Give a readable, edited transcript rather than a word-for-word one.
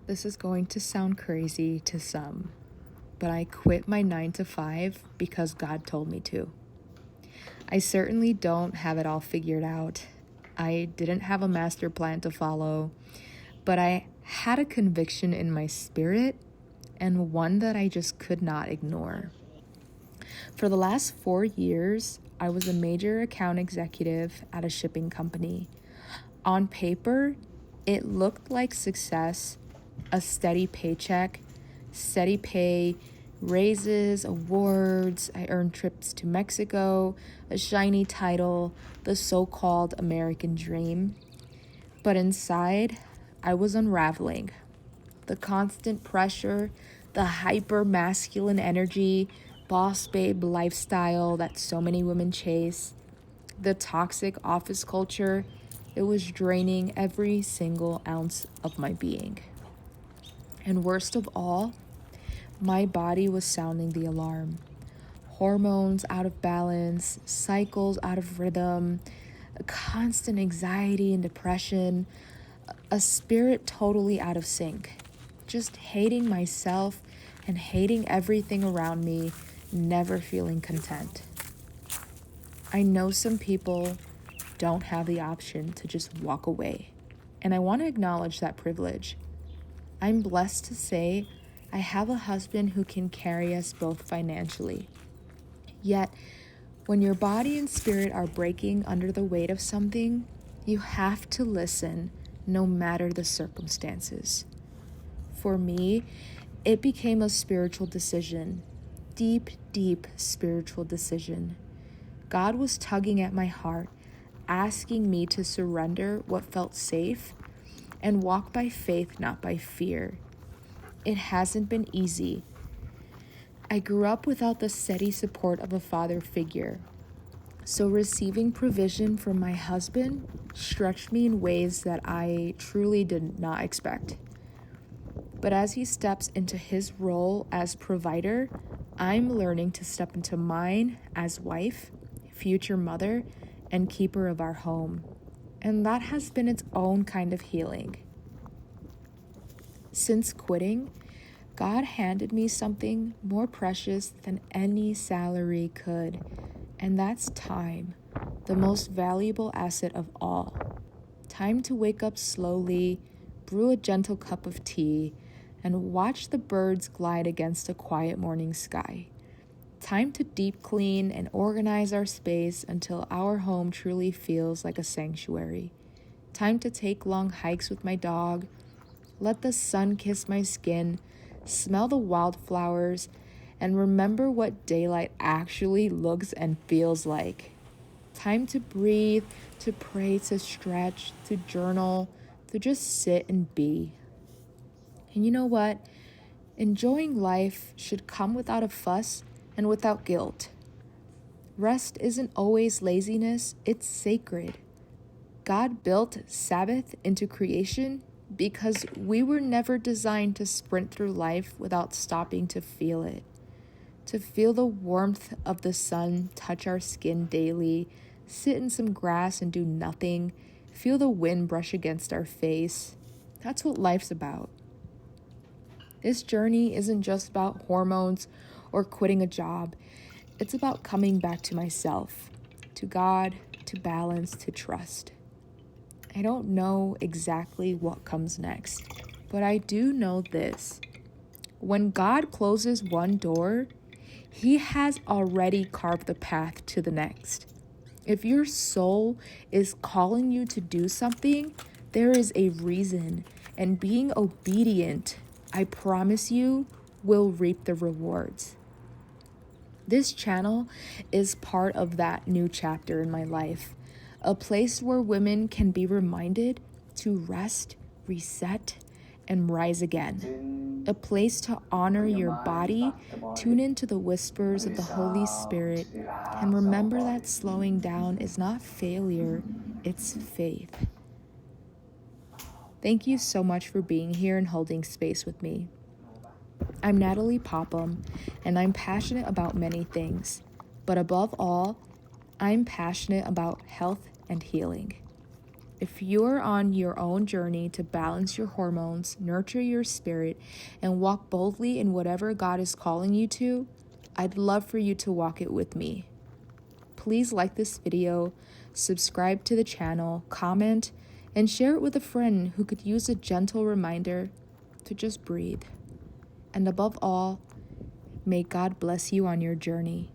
This is going to sound crazy to some, but I quit my 9 to 5 because God told me to. I certainly don't have it all figured out. I didn't have a master plan to follow, but I had a conviction in my spirit and one that I just could not ignore. For the last 4 years, I was a major account executive at a shipping company. On paper, it looked like success, a steady paycheck, steady pay, raises, awards. I earned trips to Mexico, a shiny title, the so-called American dream. But inside, I was unraveling. The constant pressure, the hyper-masculine energy, boss babe lifestyle that so many women chase, the toxic office culture, it was draining every single ounce of my being. And worst of all, my body was sounding the alarm. Hormones out of balance, cycles out of rhythm, constant anxiety and depression, a spirit totally out of sync. Just hating myself and hating everything around me, never feeling content. I know some people don't have the option to just walk away, and I want to acknowledge that privilege. I'm blessed to say I have a husband who can carry us both financially. Yet, when your body and spirit are breaking under the weight of something, you have to listen no matter the circumstances. For me, it became a spiritual decision, deep spiritual decision. God was tugging at my heart, asking me to surrender what felt safe and walk by faith, not by fear. It hasn't been easy. I grew up without the steady support of a father figure, so receiving provision from my husband stretched me in ways that I truly did not expect. But as he steps into his role as provider, I'm learning to step into mine as wife, future mother, and keeper of our home. And that has been its own kind of healing. Since quitting, God handed me something more precious than any salary could, and that's time, the most valuable asset of all. Time to wake up slowly, brew a gentle cup of tea, and watch the birds glide against a quiet morning sky. Time to deep clean and organize our space until our home truly feels like a sanctuary. Time to take long hikes with my dog, let the sun kiss my skin, smell the wildflowers, and remember what daylight actually looks and feels like. Time to breathe, to pray, to stretch, to journal, to just sit and be. And you know what? Enjoying life should come without a fuss and without guilt. Rest isn't always laziness, it's sacred. God built Sabbath into creation because we were never designed to sprint through life without stopping to feel it. To feel the warmth of the sun touch our skin daily, sit in some grass and do nothing, feel the wind brush against our face. That's what life's about. This journey isn't just about hormones or quitting a job. It's about coming back to myself, to God, to balance, to trust. I don't know exactly what comes next, but I do know this. When God closes one door, He has already carved the path to the next. If your soul is calling you to do something, there is a reason, and being obedient, I promise you, will reap the rewards. This channel is part of that new chapter in my life, a place where women can be reminded to rest, reset, and rise again. A place to honor your body, tune into the whispers of the Holy Spirit, and remember that slowing down is not failure, it's faith. Thank you so much for being here and holding space with me. I'm Natalie Popham, and I'm passionate about many things, but above all, I'm passionate about health and healing. If you're on your own journey to balance your hormones, nurture your spirit, and walk boldly in whatever God is calling you to, I'd love for you to walk it with me. Please like this video, subscribe to the channel, comment, and share it with a friend who could use a gentle reminder to just breathe. And above all, may God bless you on your journey.